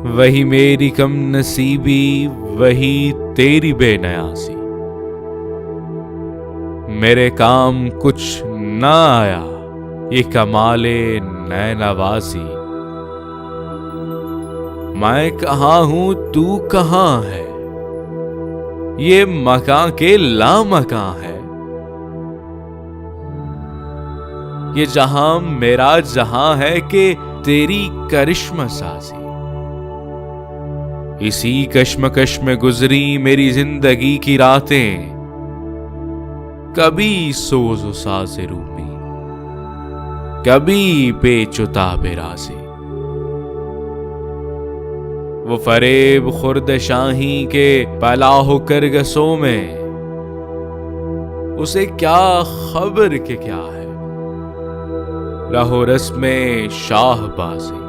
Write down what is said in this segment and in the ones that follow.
वही मेरी कम नसीबी, वही तेरी बेनयासी। मेरे काम कुछ ना आया ये कमाले नैनवासी। मैं कहाँ हूं तू कहाँ है, ये मकां के लामकां है। ये जहां मेरा जहां है कि तेरी करिश्मा साजी। इसी कश्मकश में गुजरी मेरी जिंदगी की रातें, कभी सोज़ो साज़े रूमी, कभी बेचुताबे राज़ी। वो फरेब खुर्द शाही के पलाहो करगसों में, उसे क्या खबर के क्या है रहो रस्में शाहबाजी।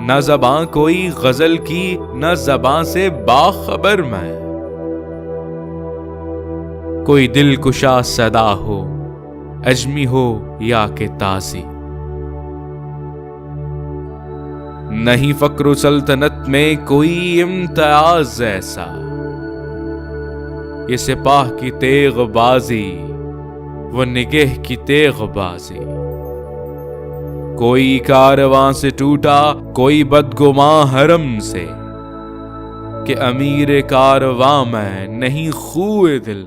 न ज़बां कोई गजल की, न ज़बां से बाखबर मैं। कोई दिलकुशा सदा हो, अजमी हो या के ताज़ी। नहीं फक्र सल्तनत में कोई इम्तियाज ऐसा, ये सिपाह की तेगबाजी, वो निगह की तेगबाजी। कोई कारवां से टूटा, कोई बदगुमां हरम से, कि अमीर कारवां मैं नहीं खूए दिल